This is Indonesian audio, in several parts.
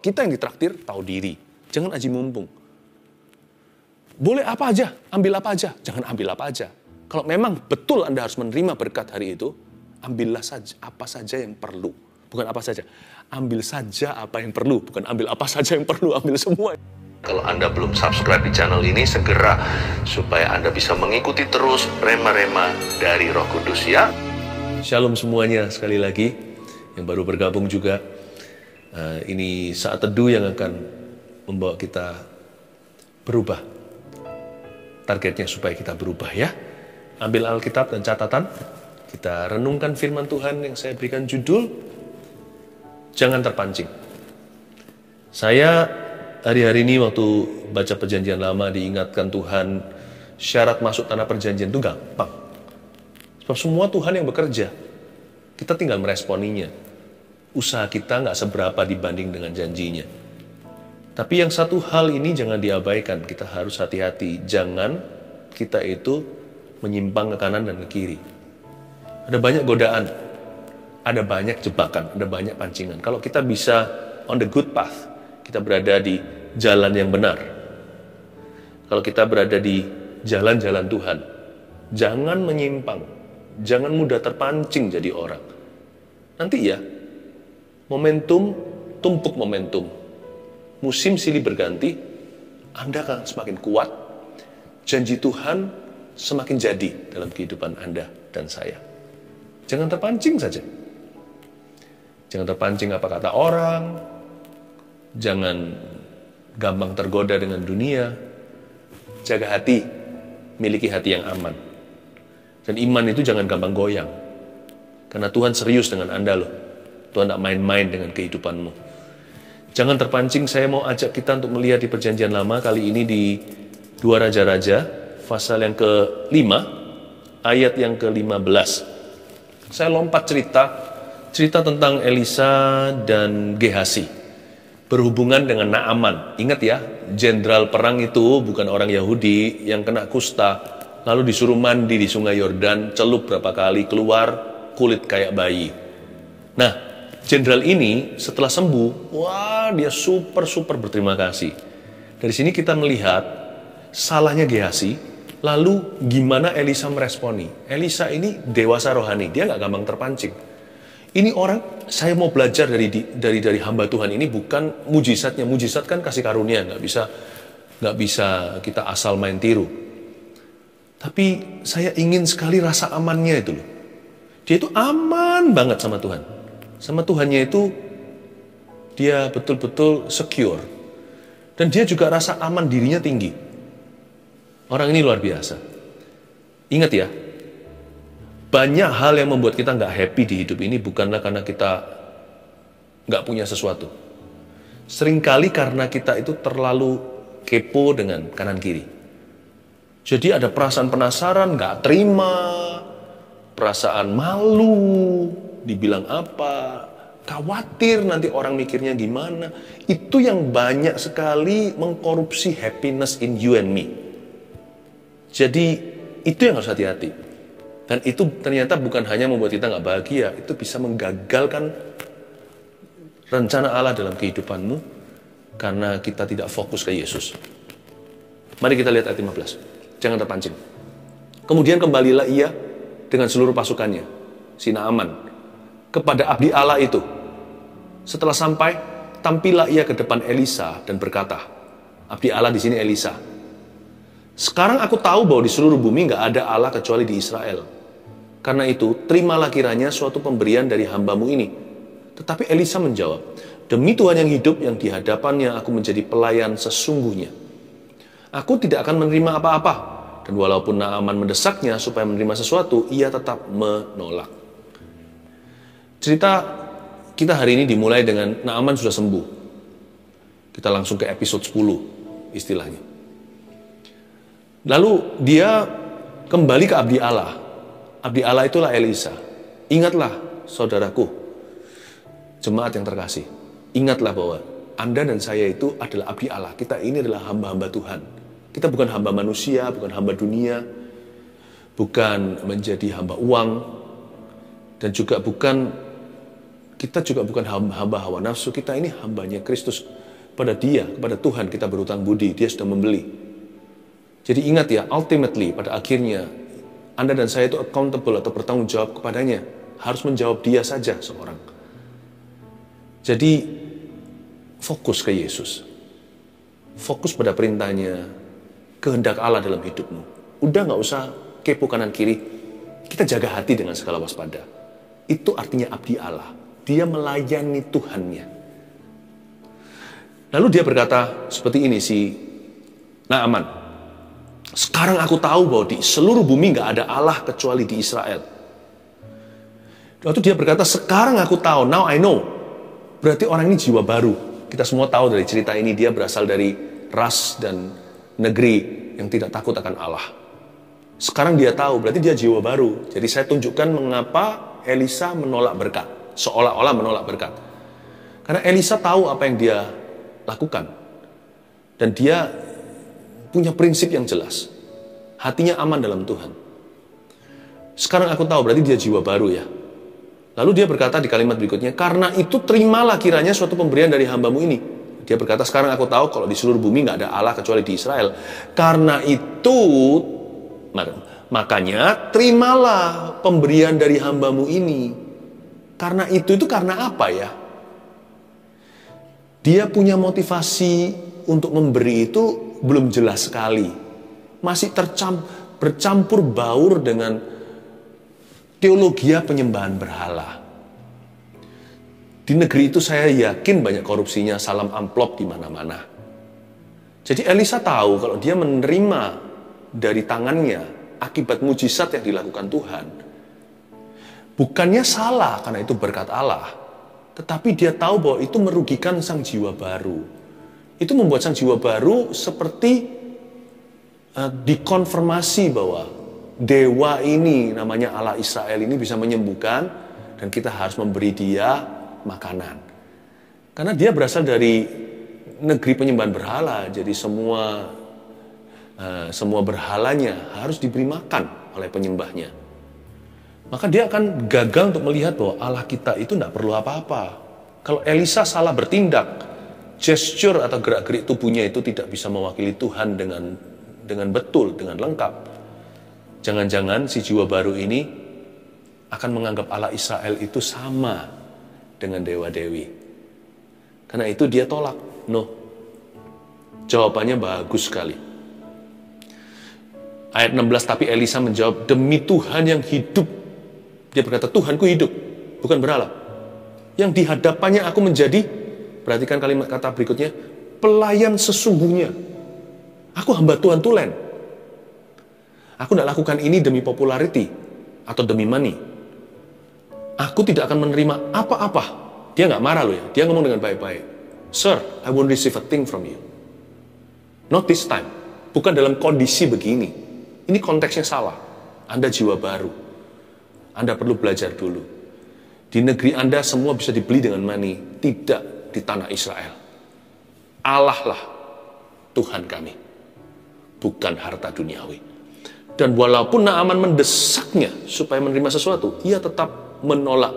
kita yang ditraktir tahu diri. Jangan aji mumpung. Boleh apa aja, ambil apa aja. Jangan ambil apa aja. Kalau memang betul Anda harus menerima berkat hari itu, ambillah saja apa saja yang perlu. Bukan apa saja. Ambil saja apa yang perlu. Bukan ambil apa saja yang perlu, ambil semua. Kalau Anda belum subscribe di channel ini, segera supaya Anda bisa mengikuti terus rema-rema dari Roh Kudus ya. Shalom semuanya sekali lagi. Yang baru bergabung juga. Ini saat teduh yang akan membawa kita berubah. Targetnya supaya kita berubah ya. Ambil Alkitab dan catatan. Kita renungkan firman Tuhan yang saya berikan judul, Jangan Terpancing. Saya hari-hari ini waktu baca perjanjian lama diingatkan Tuhan, syarat masuk tanah perjanjian itu gampang. Sebab semua Tuhan yang bekerja. Kita tinggal meresponinya. Usaha kita nggak seberapa dibanding dengan janjinya. Tapi yang satu hal ini jangan diabaikan. Kita harus hati-hati. Jangan kita itu menyimpang ke kanan dan ke kiri. Ada banyak godaan. Ada banyak jebakan. Ada banyak pancingan. Kalau kita bisa on the good path, kita berada di jalan yang benar. Kalau kita berada di jalan-jalan Tuhan, jangan menyimpang. Jangan mudah terpancing jadi orang. Nanti ya, momentum, tumpuk momentum. Musim silih berganti, Anda akan semakin kuat. Janji Tuhan semakin jadi dalam kehidupan Anda dan saya. Jangan terpancing saja. Jangan terpancing apa kata orang. Jangan gampang tergoda dengan dunia. Jaga hati, miliki hati yang aman. Dan iman itu jangan gampang goyang. Karena Tuhan serius dengan Anda loh. Tuhan tidak main-main dengan kehidupanmu. Jangan terpancing, saya mau ajak kita untuk melihat di perjanjian lama. Kali ini di 2 Raja-Raja, pasal yang ke-5, ayat yang ke-15. Saya lompat cerita tentang Elisa dan Gehazi. Berhubungan dengan Naaman. Ingat ya, jenderal perang itu bukan orang Yahudi yang kena kusta, lalu disuruh mandi di sungai Yordan, celup berapa kali, keluar kulit kayak bayi. Nah, jenderal ini setelah sembuh, wah dia super berterima kasih. Dari sini kita melihat salahnya Gehazi, lalu gimana Elisa meresponi. Elisa ini dewasa rohani, dia nggak gampang terpancing. Ini orang, saya mau belajar dari hamba Tuhan ini bukan mujizatnya. Mujizat kan kasih karunia, nggak bisa kita asal main tiru. Tapi saya ingin sekali rasa amannya itu loh. Dia itu aman banget sama Tuhan. Sama Tuhannya itu dia betul-betul secure. Dan dia juga rasa aman dirinya tinggi. Orang ini luar biasa. Ingat ya, banyak hal yang membuat kita nggak happy di hidup ini bukanlah karena kita nggak punya sesuatu. Seringkali karena kita itu terlalu kepo dengan kanan kiri. Jadi ada perasaan penasaran, nggak terima, perasaan malu, dibilang apa, khawatir nanti orang mikirnya gimana. Itu yang banyak sekali mengkorupsi happiness in you and me. Jadi itu yang harus hati-hati. Dan itu ternyata bukan hanya membuat kita nggak bahagia, itu bisa menggagalkan rencana Allah dalam kehidupanmu karena kita tidak fokus ke Yesus. Mari kita lihat ayat 15. Jangan terpancing. Kemudian kembalilah ia dengan seluruh pasukannya, si Naaman, kepada abdi Allah itu. Setelah sampai, tampillah ia ke depan Elisa dan berkata, abdi Allah di sini Elisa, sekarang aku tahu bahwa di seluruh bumi nggak ada Allah kecuali di Israel. Karena itu, terimalah kiranya suatu pemberian dari hambamu ini. Tetapi Elisa menjawab, demi Tuhan yang hidup yang di hadapannya aku menjadi pelayan sesungguhnya. Aku tidak akan menerima apa-apa. Dan walaupun Naaman mendesaknya supaya menerima sesuatu, ia tetap menolak. Cerita kita hari ini dimulai dengan Naaman sudah sembuh. Kita langsung ke episode 10 istilahnya. Lalu dia kembali ke abdi Allah. Abdi Allah itulah Elisa. Ingatlah saudaraku, jemaat yang terkasih. Ingatlah bahwa Anda dan saya itu adalah abdi Allah. Kita ini adalah hamba-hamba Tuhan. Kita bukan hamba manusia, bukan hamba dunia. Bukan menjadi hamba uang. Dan juga bukan Kita juga bukan hamba hawa nafsu, kita ini hambanya Kristus. Pada Dia, kepada Tuhan kita berhutang budi, Dia sudah membeli. Jadi ingat ya, ultimately pada akhirnya Anda dan saya itu accountable atau bertanggung jawab kepadanya. Harus menjawab Dia saja seorang. Jadi fokus ke Yesus. Fokus pada perintahnya, kehendak Allah dalam hidupmu. Udah gak usah kepo kanan kiri. Kita jaga hati dengan segala waspada. Itu artinya abdi Allah. Dia melayani Tuhannya. Lalu dia berkata seperti ini si Naaman. Sekarang aku tahu bahwa di seluruh bumi gak ada Allah kecuali di Israel. Lalu dia berkata, sekarang aku tahu, now I know. Berarti orang ini jiwa baru. Kita semua tahu dari cerita ini, dia berasal dari ras dan negeri yang tidak takut akan Allah. Sekarang dia tahu, berarti dia jiwa baru. Jadi saya tunjukkan mengapa Elisa menolak berkat. Seolah-olah menolak berkat. Karena Elisa tahu apa yang dia lakukan. Dan dia punya prinsip yang jelas. Hatinya aman dalam Tuhan. Sekarang aku tahu, berarti dia jiwa baru ya. Lalu dia berkata di kalimat berikutnya, karena itu terimalah kiranya suatu pemberian dari hambamu ini. Dia berkata, sekarang aku tahu kalau di seluruh bumi gak ada Allah kecuali di Israel. Karena itu, makanya terimalah pemberian dari hambamu ini. Karena itu karena apa ya? Dia punya motivasi untuk memberi itu belum jelas sekali. Masih bercampur baur dengan teologia penyembahan berhala. Di negeri itu saya yakin banyak korupsinya, salam amplop di mana-mana. Jadi Elisa tahu kalau dia menerima dari tangannya akibat mujizat yang dilakukan Tuhan. Bukannya salah karena itu berkat Allah. Tetapi dia tahu bahwa itu merugikan sang jiwa baru. Itu membuat sang jiwa baru seperti dikonfirmasi bahwa dewa ini, namanya Allah Israel ini bisa menyembuhkan dan kita harus memberi dia makanan. Karena dia berasal dari negeri penyembahan berhala, jadi semua berhalanya harus diberi makan oleh penyembahnya. Maka dia akan gagal untuk melihat bahwa Allah kita itu tidak perlu apa-apa. Kalau Elisa salah bertindak, gesture atau gerak-gerik tubuhnya itu tidak bisa mewakili Tuhan dengan betul, dengan lengkap. Jangan-jangan si jiwa baru ini akan menganggap Allah Israel itu sama dengan dewa-dewi. Karena itu dia tolak. No. Jawabannya bagus sekali. Ayat 16, tapi Elisa menjawab, demi Tuhan yang hidup. Dia berkata, Tuhanku hidup, bukan berhala. Yang di hadapannya aku menjadi, perhatikan kalimat kata berikutnya, pelayan sesungguhnya. Aku hamba Tuhan tulen. Aku tidak lakukan ini demi popularity atau demi money. Aku tidak akan menerima apa-apa. Dia nggak marah loh ya, dia ngomong dengan baik-baik. Sir, I won't receive a thing from you. Not this time. Bukan dalam kondisi begini. Ini konteksnya salah. Anda jiwa baru. Anda perlu belajar dulu. Di negeri Anda semua bisa dibeli dengan money. Tidak di tanah Israel. Allah lah Tuhan kami. Bukan harta duniawi. Dan walaupun Naaman mendesaknya supaya menerima sesuatu, ia tetap menolak.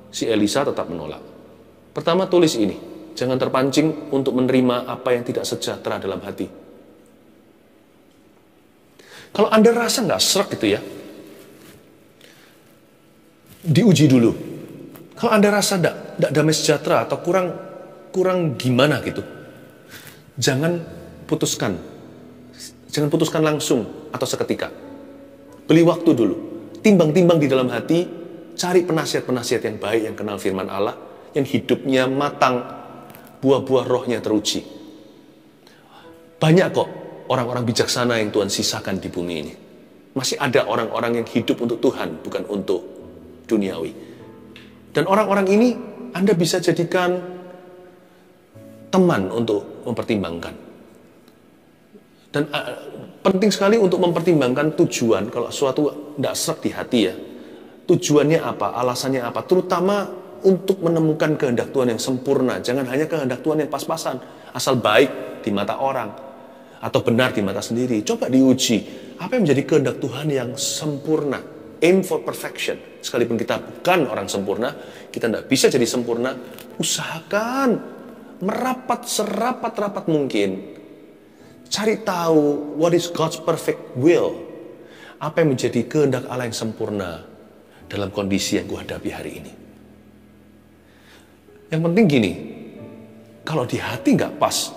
Si Elisa tetap menolak. Pertama tulis ini. Jangan terpancing untuk menerima apa yang tidak sejahtera dalam hati. Kalau Anda rasa nggak serak gitu ya, diuji dulu. Kalau Anda rasa tidak damai sejahtera atau kurang gimana gitu, jangan putuskan. Jangan putuskan langsung atau seketika. Beli waktu dulu. Timbang-timbang di dalam hati, cari penasihat-penasihat yang baik, yang kenal firman Allah, yang hidupnya matang, buah-buah rohnya teruji. Banyak kok orang-orang bijaksana yang Tuhan sisakan di bumi ini. Masih ada orang-orang yang hidup untuk Tuhan, bukan untuk duniawi. Dan orang-orang ini Anda bisa jadikan teman untuk mempertimbangkan. Dan penting sekali untuk mempertimbangkan tujuan. Kalau suatu tidak serak di hati ya, tujuannya apa, alasannya apa, terutama untuk menemukan kehendak Tuhan yang sempurna. Jangan hanya kehendak Tuhan yang pas-pasan, asal baik di mata orang atau benar di mata sendiri. Coba diuji, apa yang menjadi kehendak Tuhan yang sempurna, aim for perfection. Sekalipun kita bukan orang sempurna, kita tidak bisa jadi sempurna, usahakan merapat serapat-rapat mungkin. Cari tahu what is God's perfect will. Apa yang menjadi kehendak Allah yang sempurna dalam kondisi yang gue hadapi hari ini. Yang penting gini, kalau di hati nggak pas,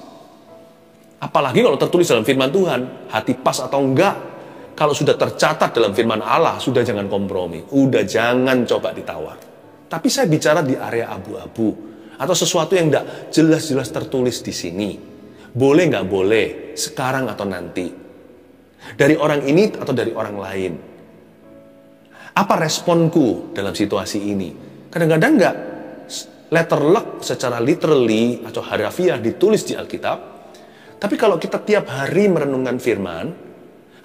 apalagi kalau tertulis dalam firman Tuhan, hati pas atau enggak, kalau sudah tercatat dalam firman Allah, sudah jangan kompromi, udah jangan coba ditawar. Tapi saya bicara di area abu-abu, atau sesuatu yang enggak jelas-jelas tertulis di sini. Boleh nggak boleh, sekarang atau nanti. Dari orang ini atau dari orang lain. Apa responku dalam situasi ini? Kadang-kadang nggak letter luck secara literally atau harafiah ditulis di Alkitab. Tapi kalau kita tiap hari merenungkan firman,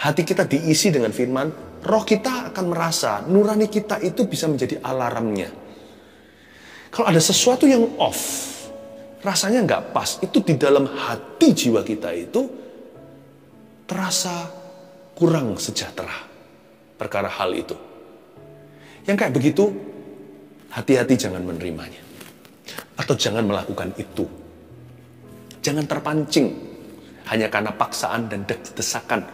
hati kita diisi dengan firman, roh kita akan merasa, nurani kita itu bisa menjadi alarmnya. Kalau ada sesuatu yang off, rasanya nggak pas, itu di dalam hati jiwa kita itu terasa kurang sejahtera perkara hal itu. Yang kayak begitu, hati-hati jangan menerimanya. Atau jangan melakukan itu. Jangan terpancing hanya karena paksaan dan desakan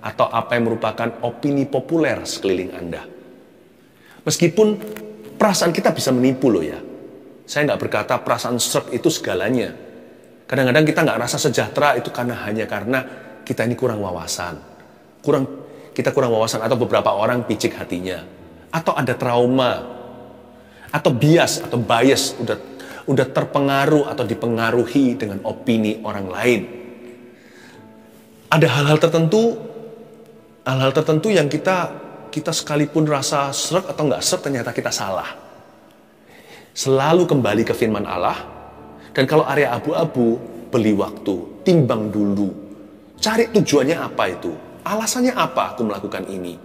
atau apa yang merupakan opini populer sekeliling Anda. Meskipun perasaan kita bisa menipu loh ya. Saya nggak berkata perasaan srek itu segalanya. Kadang-kadang kita nggak rasa sejahtera itu hanya karena kita ini kurang wawasan. Kita kurang wawasan atau beberapa orang picik hatinya. Atau ada trauma. Atau bias atau bias udah terpengaruh atau dipengaruhi dengan opini orang lain. Ada hal-hal tertentu yang kita sekalipun rasa srek atau nggak srek ternyata kita salah. Selalu kembali ke firman Allah, dan kalau area abu-abu, beli waktu, timbang dulu, cari tujuannya apa itu, alasannya apa aku melakukan ini.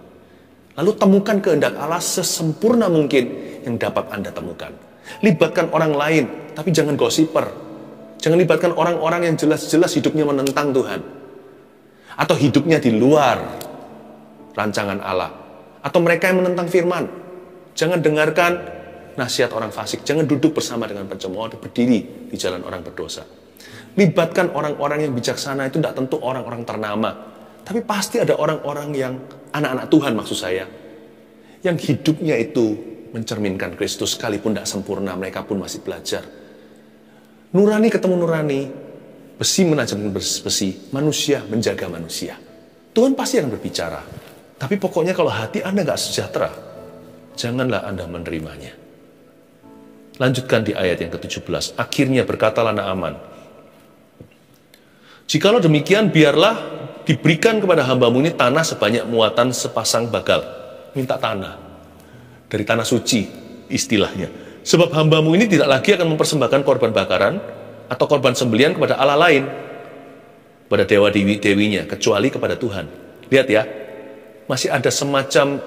Lalu temukan kehendak Allah sesempurna mungkin yang dapat Anda temukan. Libatkan orang lain, tapi jangan gosiper. Jangan libatkan orang-orang yang jelas-jelas hidupnya menentang Tuhan. Atau hidupnya di luar rancangan Allah. Atau mereka yang menentang firman. Jangan dengarkan nasihat orang fasik. Jangan duduk bersama dengan pencemooh dan berdiri di jalan orang berdosa. Libatkan orang-orang yang bijaksana itu tidak tentu orang-orang ternama. Tapi pasti ada orang-orang yang anak-anak Tuhan maksud saya. Yang hidupnya itu mencerminkan Kristus sekalipun tidak sempurna. Mereka pun masih belajar. Nurani ketemu nurani. Besi menajam besi. Manusia menjaga manusia. Tuhan pasti akan berbicara. Tapi pokoknya kalau hati Anda nggak sejahtera, janganlah Anda menerimanya. Lanjutkan di ayat yang ke-17. Akhirnya berkatalah Naaman, jikalau demikian biarlah diberikan kepada hambamu ini tanah sebanyak muatan sepasang bagal. Minta tanah. Dari tanah suci istilahnya. Sebab hambamu ini tidak lagi akan mempersembahkan korban bakaran atau korban sembelian kepada Allah lain, pada dewa dewinya, kecuali kepada Tuhan. Lihat ya, masih ada semacam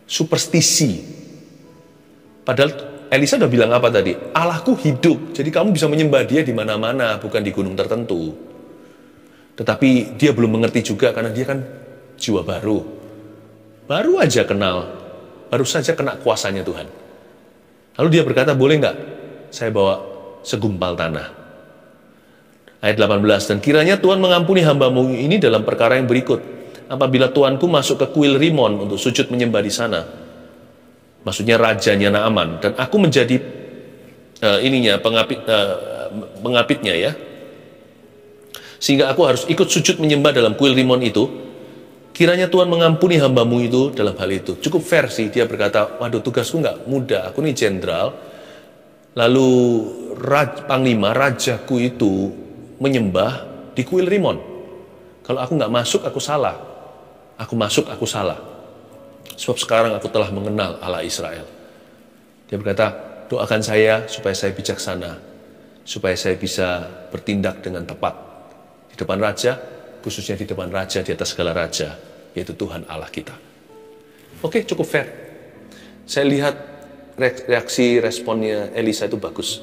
superstisi. Padahal Elisa udah bilang apa tadi? Allahku hidup, jadi kamu bisa menyembah dia di mana-mana, bukan di gunung tertentu. Tetapi dia belum mengerti juga karena dia kan jiwa baru. Baru aja kenal, baru saja kena kuasanya Tuhan. Lalu dia berkata, boleh nggak saya bawa segumpal tanah? Ayat 18, dan kiranya Tuhan mengampuni hambamu ini dalam perkara yang berikut. Apabila Tuanku masuk ke kuil Rimon untuk sujud menyembah di sana, maksudnya rajanya Naaman, dan aku menjadi pengapitnya ya, sehingga aku harus ikut sujud menyembah dalam kuil Rimon itu. Kiranya Tuhan mengampuni hambamu itu dalam hal itu. Cukup fair sih, dia berkata, waduh tugasku nggak mudah, aku ini jenderal, lalu panglima rajaku itu menyembah di kuil Rimon. Kalau aku nggak masuk, aku salah. Aku masuk, aku salah. Sebab sekarang aku telah mengenal Allah Israel. Dia berkata, doakan saya supaya saya bijaksana, supaya saya bisa bertindak dengan tepat di depan raja, khususnya di depan raja di atas segala raja, yaitu Tuhan Allah kita. Oke, cukup fair. Saya lihat reaksi responnya Elisa itu bagus.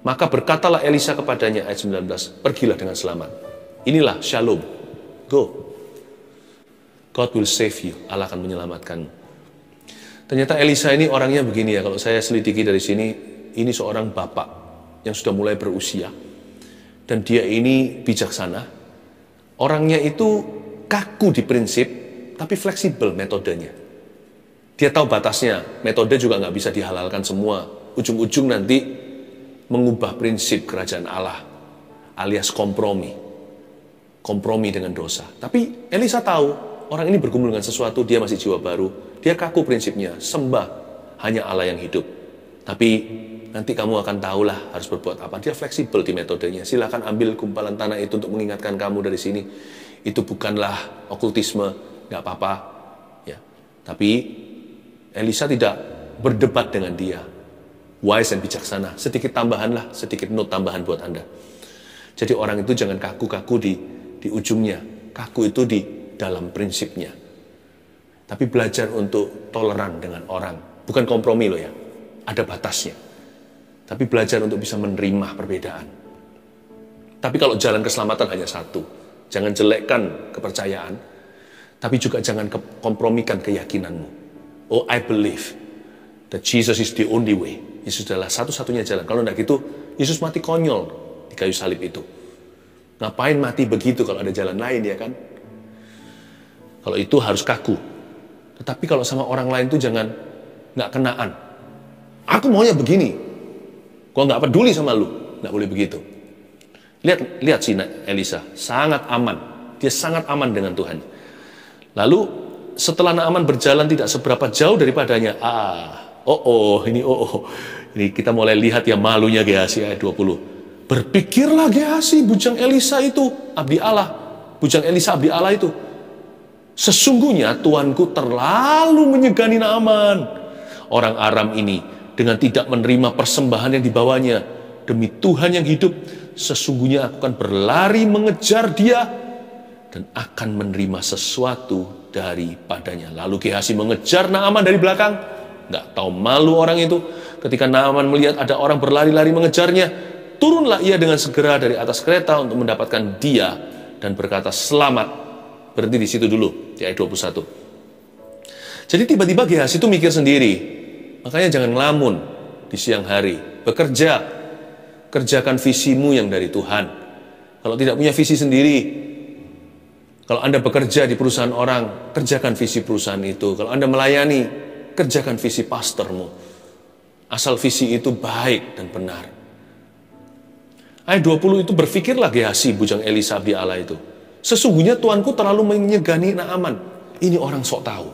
Maka berkatalah Elisa kepadanya, ayat 19, pergilah dengan selamat. Inilah shalom, go. God will save you. Allah akan menyelamatkanmu. Ternyata Elisa ini orangnya begini ya, kalau saya selidiki dari sini, ini seorang bapak yang sudah mulai berusia. Dan dia ini bijaksana. Orangnya itu kaku di prinsip, tapi fleksibel metodenya. Dia tahu batasnya, metode juga nggak bisa dihalalkan semua. Ujung-ujung nanti mengubah prinsip kerajaan Allah, alias kompromi dengan dosa. Tapi Elisa tahu, orang ini bergumul dengan sesuatu, dia masih jiwa baru, dia kaku prinsipnya, sembah hanya Allah yang hidup. Tapi nanti kamu akan tahulah harus berbuat apa. Dia fleksibel di metodenya. Silakan ambil gumpalan tanah itu untuk mengingatkan kamu dari sini. Itu bukanlah okultisme, nggak apa-apa. Ya. Tapi Elisa tidak berdebat dengan dia. Wise dan bijaksana. Sedikit tambahan lah, sedikit note tambahan buat Anda. Jadi orang itu jangan kaku-kaku di ujungnya. Kaku itu di dalam prinsipnya. Tapi belajar untuk toleran dengan orang. Bukan kompromi loh ya. Ada batasnya. Tapi belajar untuk bisa menerima perbedaan. Tapi kalau jalan keselamatan hanya satu. Jangan jelekkan kepercayaan. Tapi juga jangan kompromikan keyakinanmu. Oh, I believe that Jesus is the only way. Yesus adalah satu-satunya jalan. Kalau tidak gitu, Yesus mati konyol di kayu salib itu. Ngapain mati begitu kalau ada jalan lain ya kan? Kalau itu harus kaku. Tetapi kalau sama orang lain itu jangan nggak kenaan. Aku maunya begini. Gua nggak peduli sama lu. Nggak boleh begitu. Lihat si Elisa, sangat aman. Dia sangat aman dengan Tuhan. Lalu setelah Naaman berjalan tidak seberapa jauh daripadanya, ini kita mulai lihat ya malunya Gehazi ayat 20. Berpikirlah Gehazi, bujang Elisa itu, abdi Allah. Bujang Elisa abdi Allah itu. Sesungguhnya tuanku terlalu menyegani Naaman. Orang Aram ini dengan tidak menerima persembahan yang dibawanya. Demi Tuhan yang hidup, sesungguhnya aku akan berlari mengejar dia dan akan menerima sesuatu daripadanya. Lalu Gehazi mengejar Naaman dari belakang. Nggak tahu malu orang itu. Ketika Naaman melihat ada orang berlari-lari mengejarnya, turunlah ia dengan segera dari atas kereta untuk mendapatkan dia dan berkata, selamat. Berhenti di situ dulu, di ayat 21. Jadi tiba-tiba Gehazi itu mikir sendiri. Makanya jangan ngelamun di siang hari. Bekerja, kerjakan visimu yang dari Tuhan. Kalau tidak punya visi sendiri, kalau Anda bekerja di perusahaan orang, kerjakan visi perusahaan itu. Kalau Anda melayani, kerjakan visi pastormu. Asal visi itu baik dan benar. Ayat 20 itu berpikirlah Gehazi, bujang Elisa abdi Allah itu. Sesungguhnya tuanku terlalu menyegani Naaman. Ini orang sok tahu.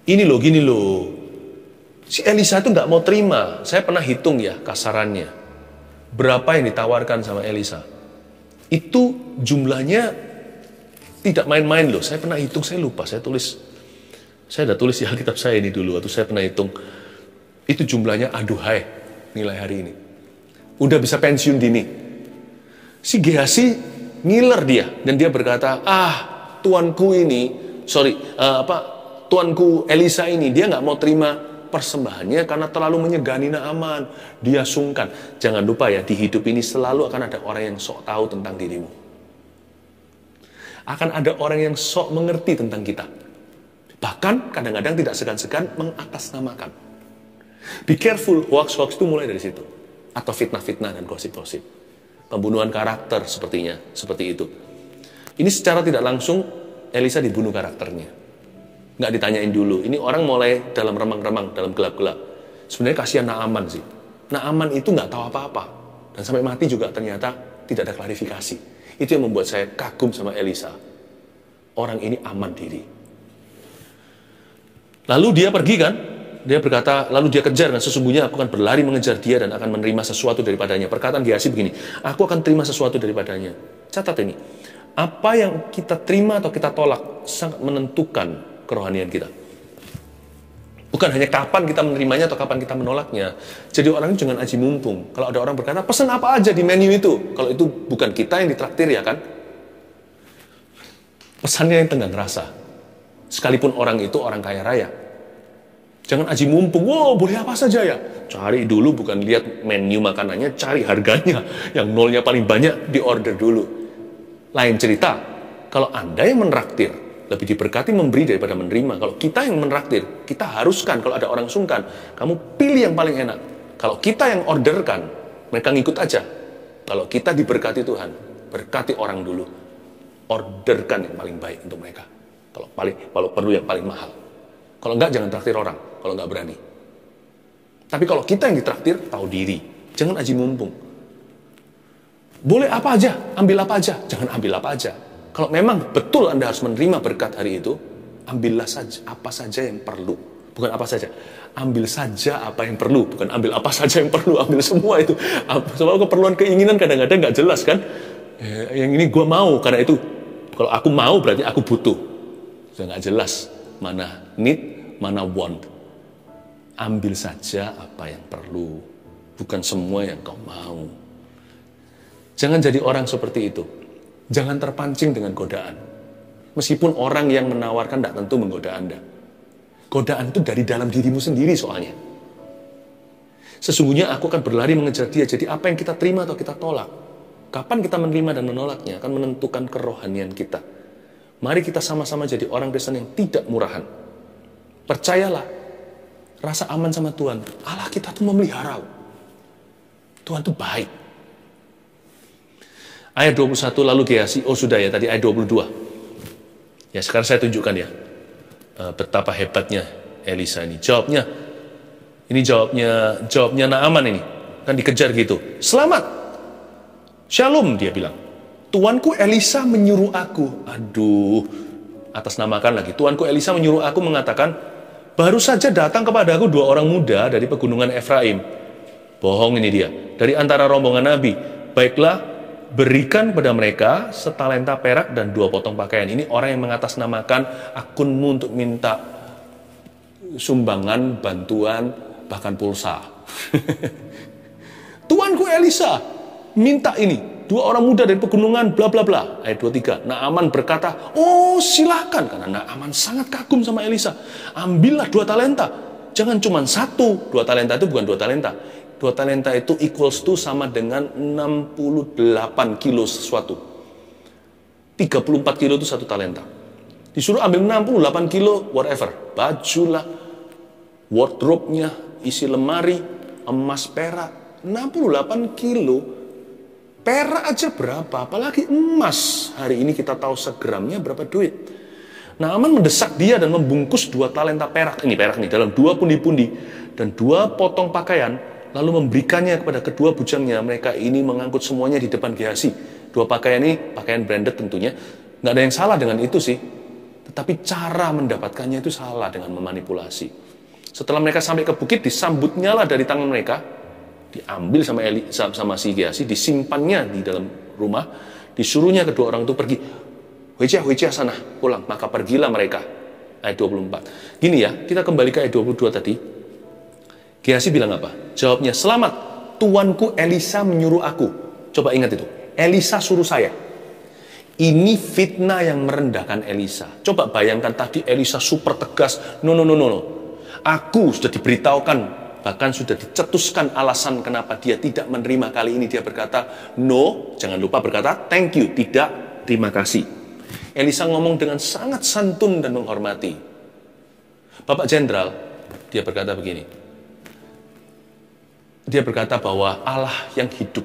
Ini loh, gini loh. Si Elisa itu nggak mau terima. Saya pernah hitung ya kasarannya. Berapa yang ditawarkan sama Elisa. Itu jumlahnya tidak main-main loh. Saya pernah hitung, saya lupa. Saya udah tulis di Alkitab saya ini dulu. Waktu saya pernah hitung. Itu jumlahnya aduhai nilai hari ini. Udah bisa pensiun dini. Si Gehazi ngiler dia. Dan dia berkata, tuanku Elisa ini, dia nggak mau terima persembahannya karena terlalu menyegani Naaman. Dia sungkan. Jangan lupa ya, di hidup ini selalu akan ada orang yang sok tahu tentang dirimu. Akan ada orang yang sok mengerti tentang kita. Bahkan kadang-kadang tidak segan-segan mengatasnamakan. Be careful, hoax-hoax itu mulai dari situ. Atau fitnah-fitnah dan gosip-gosip. Pembunuhan karakter sepertinya, seperti itu. Ini secara tidak langsung Elisa dibunuh karakternya. Nggak ditanyain dulu. Ini orang mulai dalam remang-remang, dalam gelap-gelap. Sebenarnya kasihan Naaman sih. Naaman itu nggak tahu apa-apa. Dan sampai mati juga ternyata tidak ada klarifikasi. Itu yang membuat saya kagum sama Elisa. Orang ini aman diri. Lalu dia pergi kan? Dia berkata, lalu dia kejar dan sesungguhnya aku akan berlari mengejar dia dan akan menerima sesuatu daripadanya. Perkataan Gehazi begini, aku akan terima sesuatu daripadanya. Catat ini. Apa yang kita terima atau kita tolak sangat menentukan kerohanian kita. Bukan hanya kapan kita menerimanya atau kapan kita menolaknya. Jadi orang itu jangan aji mumpung. Kalau ada orang berkata, pesan apa aja di menu itu. Kalau itu bukan kita yang ditraktir ya kan. Pesannya yang tenggang rasa. Sekalipun orang itu orang kaya raya. Jangan aji mumpung, wow boleh apa saja ya. Cari dulu, bukan lihat menu makanannya, cari harganya. Yang nolnya paling banyak, di order dulu. Lain cerita, kalau Anda yang menraktir, Lebih diberkati memberi daripada menerima. Kalau kita yang menraktir, kita haruskan kalau ada orang sungkan, kamu pilih yang paling enak. Kalau kita yang orderkan, mereka ngikut aja. Kalau kita diberkati Tuhan, berkati orang dulu. Orderkan yang paling baik untuk mereka. Kalau perlu yang paling mahal. Kalau enggak, jangan traktir orang. Kalau enggak berani. Tapi kalau kita yang ditraktir, tahu diri. Jangan aji mumpung. Boleh apa aja, ambil apa aja. Jangan ambil apa aja. Kalau memang betul Anda harus menerima berkat hari itu, ambillah saja apa saja yang perlu. Bukan apa saja. Ambil saja apa yang perlu. Bukan ambil apa saja yang perlu. Ambil semua itu. Soal keperluan keinginan kadang-kadang nggak jelas kan. Yang ini gue mau karena itu. Kalau aku mau berarti aku butuh. Sudah nggak jelas. Mana need, mana want. Ambil saja apa yang perlu. Bukan semua yang kau mau. Jangan jadi orang seperti itu. Jangan terpancing dengan godaan. Meskipun orang yang menawarkan tidak tentu menggoda Anda. Godaan itu dari dalam dirimu sendiri soalnya. Sesungguhnya aku akan berlari mengejar dia. Jadi apa yang kita terima atau kita tolak. Kapan kita menerima dan menolaknya akan menentukan kerohanian kita. Mari kita sama-sama jadi orang Kristen yang tidak murahan. Percayalah. Rasa aman sama Tuhan. Allah kita tuh memelihara. Tuhan tuh baik. Ayat 21 lalu Gehazi, sudah ya tadi ayat 22. Ya sekarang saya tunjukkan ya. Betapa hebatnya Elisa ini. Jawabnya Naaman ini. Kan dikejar gitu. Selamat. Shalom dia bilang. Tuanku Elisa menyuruh aku. Aduh. Atas namakan lagi. Tuanku Elisa menyuruh aku mengatakan, baru saja datang kepada aku 2 orang muda dari pegunungan Efraim. Bohong ini dia. Dari antara rombongan Nabi. Baiklah. Berikan kepada mereka setalenta perak dan 2 potong pakaian. Ini orang yang mengatasnamakan akunmu untuk minta sumbangan, bantuan, bahkan pulsa. Tuanku Elisa minta ini. 2 orang muda dari pegunungan bla bla bla. Ayat 23. Naaman berkata, silakan. Karena Naaman sangat kagum sama Elisa. Ambillah 2 talenta. Jangan cuma 1. 2 talenta itu bukan 2 talenta. 2 talenta itu equals to sama dengan 68 kilo sesuatu. 34 kilo itu 1 talenta. Disuruh ambil 68 kilo, whatever. Baju lah, wardrobe-nya, isi lemari, emas perak. 68 kilo, perak aja berapa? Apalagi emas. Hari ini kita tahu segramnya berapa duit. Naaman mendesak dia dan membungkus 2 talenta perak. Ini perak nih, dalam 2 pundi-pundi. Dan 2 potong pakaian. Lalu memberikannya kepada kedua bujangnya. Mereka ini mengangkut semuanya di depan Gehazi. 2 pakaian ini, pakaian branded tentunya. Nggak ada yang salah dengan itu sih. Tetapi cara mendapatkannya itu salah dengan memanipulasi. Setelah mereka sampai ke bukit, disambutnya lah dari tangan mereka. Diambil sama si Gehazi, disimpannya di dalam rumah. Disuruhnya kedua orang itu pergi. Wejah sana, pulang. Maka pergilah mereka. Ayat 24. Gini ya, kita kembali ke ayat 22 tadi. Gehazi bilang apa? Jawabnya, selamat, tuanku Elisa menyuruh aku. Coba ingat itu, Elisa suruh saya. Ini fitnah yang merendahkan Elisa. Coba bayangkan tadi Elisa super tegas. No. Aku sudah diberitahukan, bahkan sudah dicetuskan alasan kenapa dia tidak menerima. Kali ini dia berkata, no, jangan lupa berkata, thank you, tidak, terima kasih. Elisa ngomong dengan sangat santun dan menghormati. Bapak Jenderal, dia berkata begini. Dia berkata bahwa Allah yang hidup.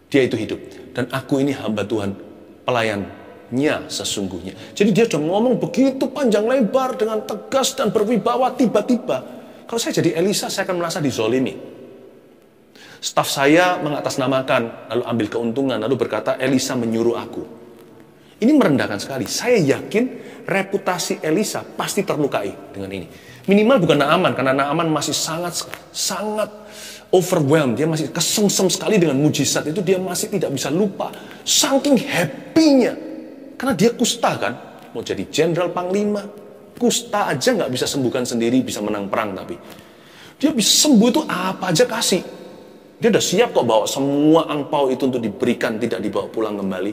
Dia itu hidup. Dan aku ini hamba Tuhan, pelayannya sesungguhnya. Jadi dia sudah ngomong begitu panjang lebar dengan tegas dan berwibawa. Tiba-tiba, kalau saya jadi Elisa, saya akan merasa dizolimi. Staf saya mengatasnamakan, lalu ambil keuntungan, lalu berkata, Elisa menyuruh aku. Ini merendahkan sekali. Saya yakin reputasi Elisa pasti terlukai dengan ini. Minimal bukan Naaman, karena Naaman masih sangat overwhelmed. Dia masih kesengsem sekali dengan mujizat itu. Dia masih tidak bisa lupa. Saking happy-nya. Karena dia kusta kan. Mau jadi jenderal panglima. Kusta aja nggak bisa sembuhkan sendiri. Bisa menang perang tapi. Dia bisa sembuh itu apa aja kasih. Dia udah siap kok bawa semua angpau itu untuk diberikan. Tidak dibawa pulang kembali.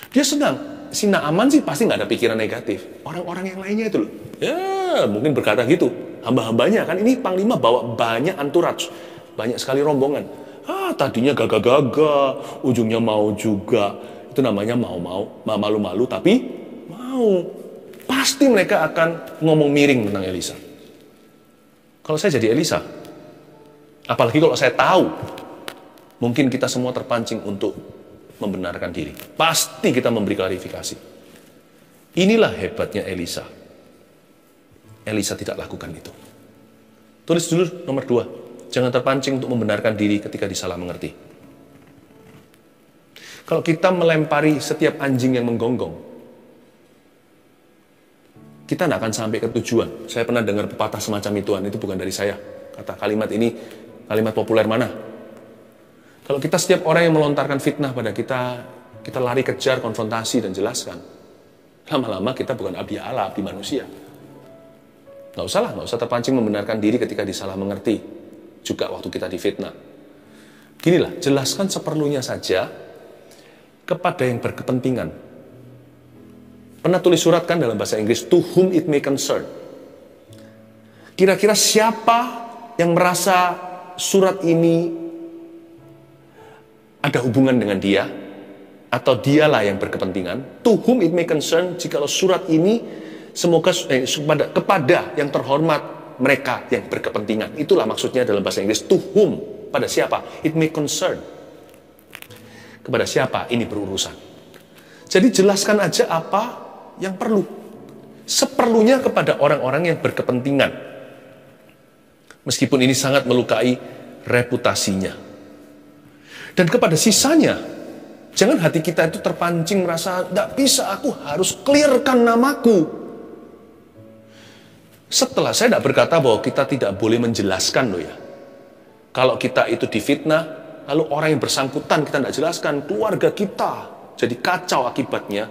Dia senang. Si Naaman sih pasti nggak ada pikiran negatif. Orang-orang yang lainnya itu loh. Ya mungkin berkata gitu. Hamba-hambanya kan ini panglima bawa banyak entourage. Banyak sekali rombongan. Tadinya gagah-gagah. Ujungnya mau juga. Itu namanya mau-mau. Malu-malu tapi mau. Pasti mereka akan ngomong miring tentang Elisa. Kalau saya jadi Elisa, apalagi kalau saya tahu, mungkin kita semua terpancing untuk membenarkan diri. Pasti kita memberi klarifikasi. Inilah hebatnya Elisa. Elisa tidak lakukan itu. Tulis dulu nomor 2. Jangan terpancing untuk membenarkan diri ketika disalah mengerti. Kalau kita melempari setiap anjing yang menggonggong, kita tidak akan sampai ke tujuan. Saya pernah dengar pepatah semacam itu bukan dari saya. Kata kalimat ini, kalimat populer mana? Kalau kita setiap orang yang melontarkan fitnah pada kita, kita lari kejar, konfrontasi, dan jelaskan. Lama-lama kita bukan abdi Allah, abdi manusia. Nggak usah terpancing membenarkan diri ketika disalah mengerti. Juga waktu kita difitnah. Ginilah, jelaskan seperlunya saja kepada yang berkepentingan. Pernah tulis surat kan dalam bahasa Inggris, to whom it may concern. Kira-kira siapa yang merasa surat ini ada hubungan dengan dia, atau dialah yang berkepentingan, to whom it may concern, jikalau surat ini semoga kepada yang terhormat mereka yang berkepentingan. Itulah maksudnya dalam bahasa Inggris, to whom, pada siapa, it may concern. Kepada siapa ini berurusan. Jadi jelaskan aja apa yang perlu. Seperlunya kepada orang-orang yang berkepentingan. Meskipun ini sangat melukai reputasinya. Dan kepada sisanya, jangan hati kita itu terpancing merasa, tidak bisa, aku harus clearkan namaku. Setelah saya tidak berkata bahwa kita tidak boleh menjelaskan loh ya. Kalau kita itu difitnah, lalu orang yang bersangkutan kita tidak jelaskan, keluarga kita jadi kacau akibatnya,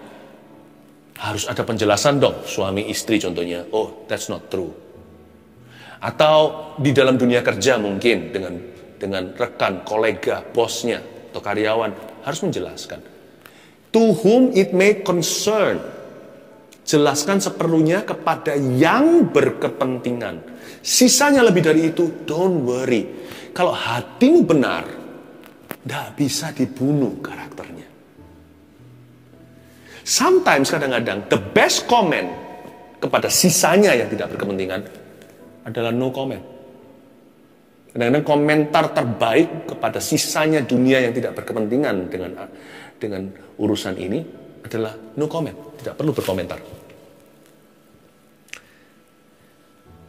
harus ada penjelasan dong, suami istri contohnya, oh that's not true. Atau di dalam dunia kerja mungkin dengan rekan, kolega, bosnya, atau karyawan, harus menjelaskan. To whom it may concern. Jelaskan seperlunya kepada yang berkepentingan. Sisanya lebih dari itu, don't worry. Kalau hatimu benar, tidak bisa dibunuh karakternya. Sometimes kadang-kadang the best comment kepada sisanya yang tidak berkepentingan adalah no comment. Kadang-kadang komentar terbaik kepada sisanya dunia yang tidak berkepentingan dengan urusan ini adalah no comment, tidak perlu berkomentar.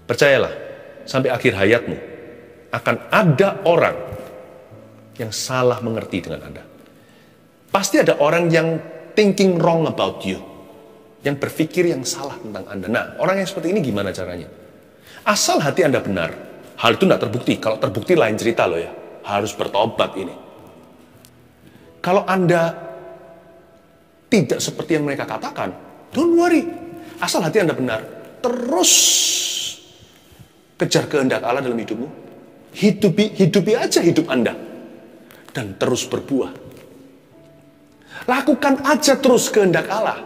Percayalah, sampai akhir hayatmu akan ada orang yang salah mengerti dengan Anda. Pasti ada orang yang thinking wrong about you, yang berpikir yang salah tentang Anda. Nah, orang yang seperti ini gimana caranya? Asal hati Anda benar, hal itu tidak terbukti. Kalau terbukti lain cerita loh ya, harus bertobat ini. Kalau Anda tidak seperti yang mereka katakan, don't worry. Asal hati Anda benar, terus kejar kehendak Allah dalam hidupmu. Hidupi aja hidup Anda. Dan terus berbuah. Lakukan aja terus kehendak Allah.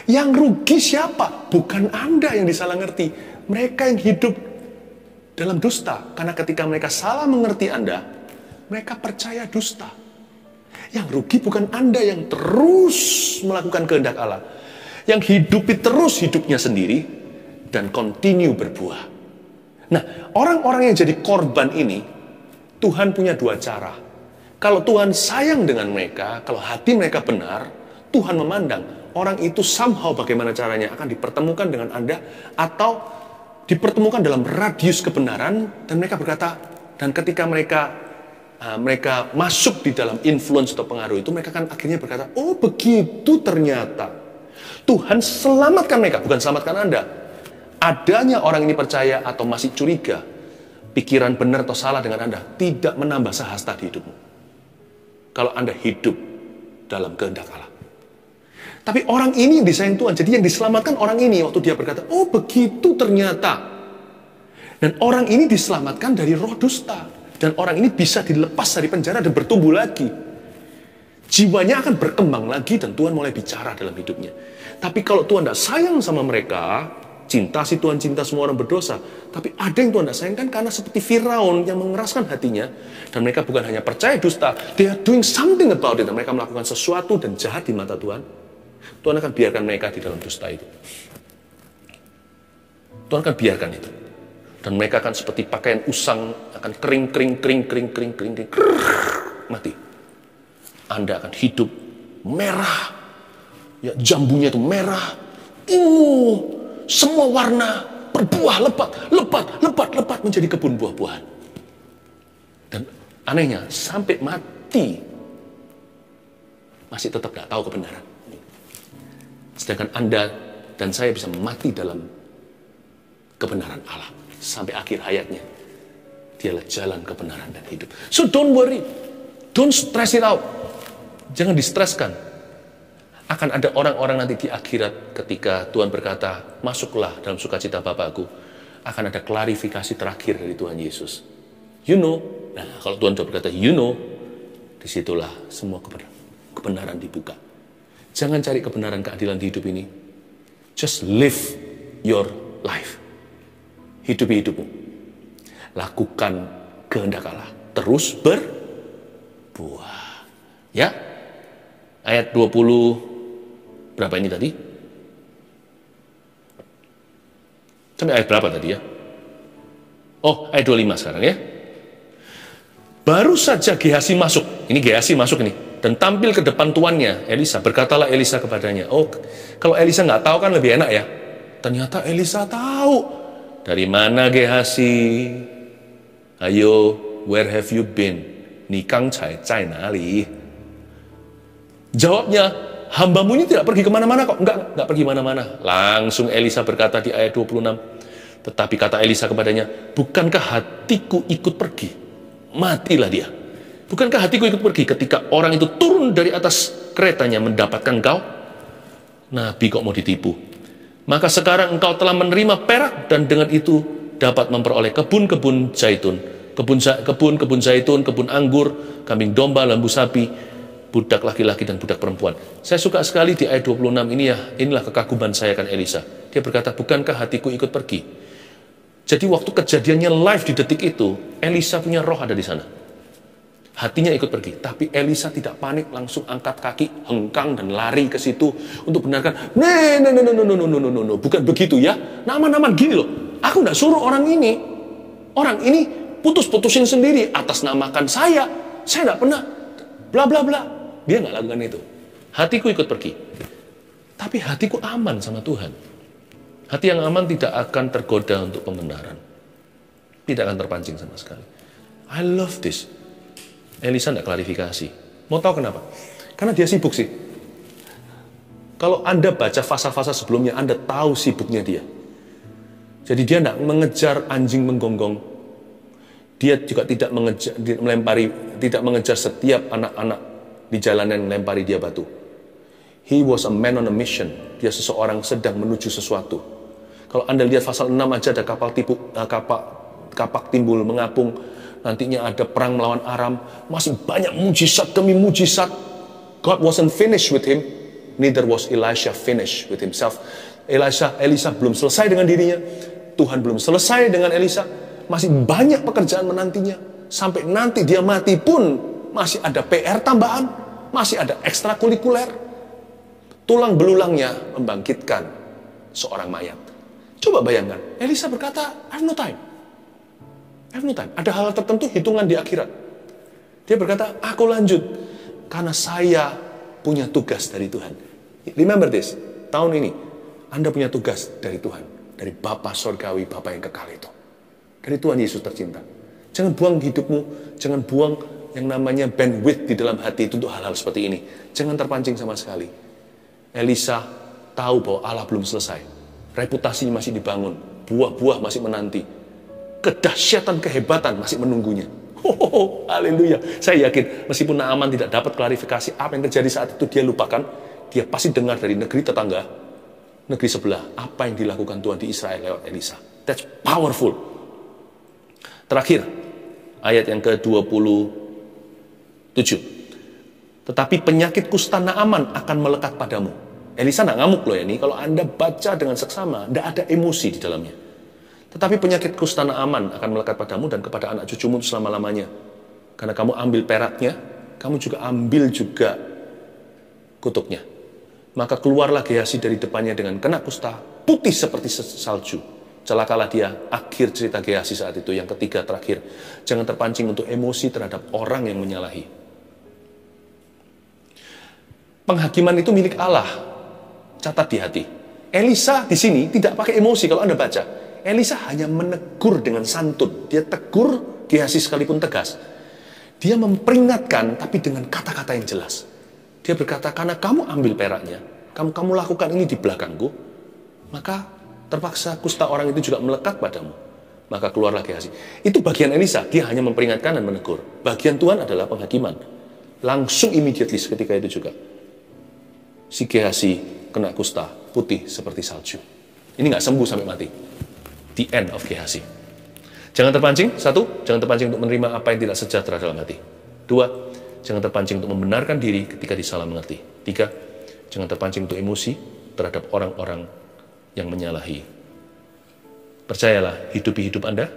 Yang rugi siapa? Bukan Anda yang disalah ngerti. Mereka yang hidup dalam dusta. Karena ketika mereka salah mengerti Anda, mereka percaya dusta. Yang rugi bukan Anda yang terus melakukan kehendak Allah. Yang hidupi terus hidupnya sendiri dan continue berbuah. Nah, orang-orang yang jadi korban ini, Tuhan punya dua cara. Kalau Tuhan sayang dengan mereka, kalau hati mereka benar, Tuhan memandang orang itu somehow bagaimana caranya akan dipertemukan dengan Anda, atau dipertemukan dalam radius kebenaran, dan mereka berkata, dan ketika mereka masuk di dalam influence atau pengaruh itu, mereka kan akhirnya berkata, oh begitu ternyata. Tuhan selamatkan mereka, bukan selamatkan Anda. Adanya orang ini percaya atau masih curiga, pikiran benar atau salah dengan Anda, tidak menambah sehasta di hidupmu. Kalau Anda hidup dalam kehendak Allah. Tapi orang ini yang disayang Tuhan, jadi yang diselamatkan orang ini waktu dia berkata, oh begitu ternyata. Dan orang ini diselamatkan dari roh dusta. Dan orang ini bisa dilepas dari penjara dan bertumbuh lagi. Jiwanya akan berkembang lagi dan Tuhan mulai bicara dalam hidupnya. Tapi kalau Tuhan tidak sayang sama mereka, cinta si Tuhan, cinta semua orang berdosa. Tapi ada yang Tuhan tidak sayangkan karena seperti Firaun yang mengeraskan hatinya. Dan mereka bukan hanya percaya dusta, they are doing something about it. Dan mereka melakukan sesuatu dan jahat di mata Tuhan. Tuhan akan biarkan mereka di dalam dusta itu. Tuhan akan biarkan itu. Dan mereka akan seperti pakaian usang, akan kering, mati. Anda akan hidup merah. Ya, jambunya itu merah, ungu, semua warna, berbuah lebat menjadi kebun buah-buahan. Dan anehnya, sampai mati, masih tetap tidak tahu kebenaran. Sedangkan Anda dan saya bisa mati dalam kebenaran Allah. Sampai akhir hayatnya. Dialah jalan kebenaran dan hidup. So don't worry. Don't stress it out. Jangan distreskan. Akan ada orang-orang nanti di akhirat ketika Tuhan berkata, masuklah dalam sukacita Bapakku. Akan ada klarifikasi terakhir dari Tuhan Yesus. You know. Nah, kalau Tuhan sudah berkata, you know. Disitulah semua kebenaran dibuka. Jangan cari kebenaran keadilan di hidup ini. Just live your life. Hidupi hidupmu. Lakukan kehendak Allah. Terus berbuah. Ya. Ayat 20 berapa ini tadi? Sampai ayat berapa tadi ya? Oh, ayat 25 sekarang ya. Baru saja Gehazi masuk. Ini Gehazi masuk ini. Dan tampil ke depan tuannya, Elisa. Berkatalah Elisa kepadanya. Oh, kalau Elisa nggak tahu kan lebih enak ya. Ternyata Elisa tahu. Dari mana Gehazi? Ayo, where have you been? Ni gang cai zai nali? Jawabnya, hambamu ini tidak pergi kemana-mana kok. Enggak pergi mana-mana. Langsung Elisa berkata di ayat 26. Tetapi kata Elisa kepadanya, bukankah hatiku ikut pergi? Matilah dia. Bukankah hatiku ikut pergi ketika orang itu turun dari atas keretanya mendapatkan engkau? Nabi kok mau ditipu? Maka sekarang engkau telah menerima perak dan dengan itu dapat memperoleh kebun-kebun zaitun, kebun zaitun, kebun anggur, kambing domba, lembu sapi, budak laki-laki dan budak perempuan. Saya suka sekali di ayat 26 ini ya, inilah kekaguman saya kan Elisa. Dia berkata, bukankah hatiku ikut pergi? Jadi waktu kejadiannya live di detik itu, Elisa punya roh ada di sana. Hatinya ikut pergi, tapi Elisa tidak panik, langsung angkat kaki, hengkang dan lari ke situ untuk benarkan. No, bukan begitu ya. Nama-nama gini loh. Aku nggak suruh orang ini putus-putusin sendiri atas namakan saya. Saya nggak pernah. Bla bla bla. Dia nggak lakukan itu. Hatiku ikut pergi, tapi hatiku aman sama Tuhan. Hati yang aman tidak akan tergoda untuk pembenaran, tidak akan terpancing sama sekali. I love this. Elisa tidak klarifikasi. Mau tahu kenapa? Karena dia sibuk sih. Kalau Anda baca fasa-fasa sebelumnya, Anda tahu sibuknya dia. Jadi dia tidak mengejar anjing menggonggong. Dia juga tidak mengejar setiap anak-anak di jalanan yang melempari dia batu. He was a man on a mission. Dia seseorang sedang menuju sesuatu. Kalau Anda lihat pasal 6 aja ada kapak timbul mengapung. Nantinya ada perang melawan Aram. Masih banyak mujizat demi mujizat. God wasn't finished with him. Neither was Elisha finished with himself. Elisa belum selesai dengan dirinya. Tuhan belum selesai dengan Elisa. Masih banyak pekerjaan menantinya. Sampai nanti dia mati pun masih ada PR tambahan. Masih ada ekstrakurikuler. Tulang belulangnya membangkitkan seorang mayat. Coba bayangkan. Elisa berkata, I have no time. Ada hal tertentu hitungan di akhirat. Dia berkata, aku lanjut. Karena saya punya tugas dari Tuhan. Remember this, tahun ini, Anda punya tugas dari Tuhan. Dari Bapa Sorgawi, Bapa yang kekal itu. Dari Tuhan Yesus tercinta. Jangan buang hidupmu, jangan buang yang namanya bandwidth di dalam hati itu untuk hal-hal seperti ini. Jangan terpancing sama sekali. Elisa tahu bahwa Allah belum selesai. Reputasinya masih dibangun. Buah-buah masih menanti. Kedahsyatan, kehebatan masih menunggunya. Haleluya. Saya yakin meskipun Naaman tidak dapat klarifikasi apa yang terjadi saat itu, dia lupakan. Dia pasti dengar dari negeri tetangga, negeri sebelah, apa yang dilakukan Tuhan di Israel lewat Elisa. That's powerful. Terakhir, ayat yang ke-27. Tetapi penyakit kusta Naaman akan melekat padamu. Elisa nggak ngamuk loh ya ini. Kalau Anda baca dengan seksama, tidak ada emosi di dalamnya. Tetapi penyakit kusta Naaman akan melekat padamu dan kepada anak cucumu selama-lamanya. Karena kamu ambil peraknya, kamu juga ambil juga kutuknya. Maka keluarlah Gehazi dari depannya dengan kena kusta, putih seperti salju. Celakalah dia. Akhir cerita Gehazi saat itu. Yang ketiga, terakhir. Jangan terpancing untuk emosi terhadap orang yang menyalahi. Penghakiman itu milik Allah. Catat di hati. Elisa di sini tidak pakai emosi kalau Anda baca. Elisa hanya menegur dengan santun. Dia tegur Gehazi sekalipun tegas. Dia memperingatkan tapi dengan kata-kata yang jelas. Dia berkata, karena kamu ambil peraknya, kamu lakukan ini di belakangku, maka terpaksa kusta orang itu juga melekat padamu. Maka keluarlah Gehazi. Itu bagian Elisa, dia hanya memperingatkan dan menegur. Bagian Tuhan adalah penghakiman. Langsung immediately ketika itu juga. Si Gehazi kena kusta, putih seperti salju. Ini nggak sembuh sampai mati. The end of Gehazi. Jangan terpancing, satu, jangan terpancing untuk menerima apa yang tidak sejahtera dalam hati. Dua, jangan terpancing untuk membenarkan diri ketika disalah mengerti. Tiga, jangan terpancing untuk emosi terhadap orang-orang yang menyalahi. Percayalah, hidupi hidup Anda,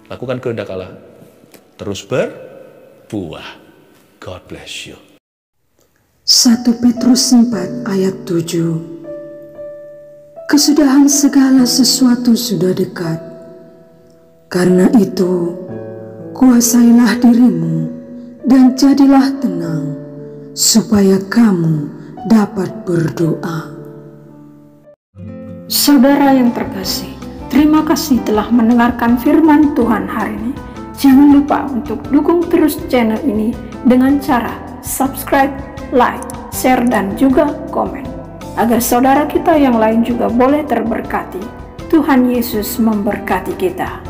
lakukan kehendak Allah, terus berbuah. God bless you. 1 Petrus 4 ayat 7. Kesudahan segala sesuatu sudah dekat. Karena itu, kuasailah dirimu dan jadilah tenang, supaya kamu dapat berdoa. Saudara yang terkasih, terima kasih telah mendengarkan firman Tuhan hari ini. Jangan lupa untuk dukung terus channel ini dengan cara subscribe, like, share, dan juga komen, agar saudara kita yang lain juga boleh terberkati. Tuhan Yesus memberkati kita.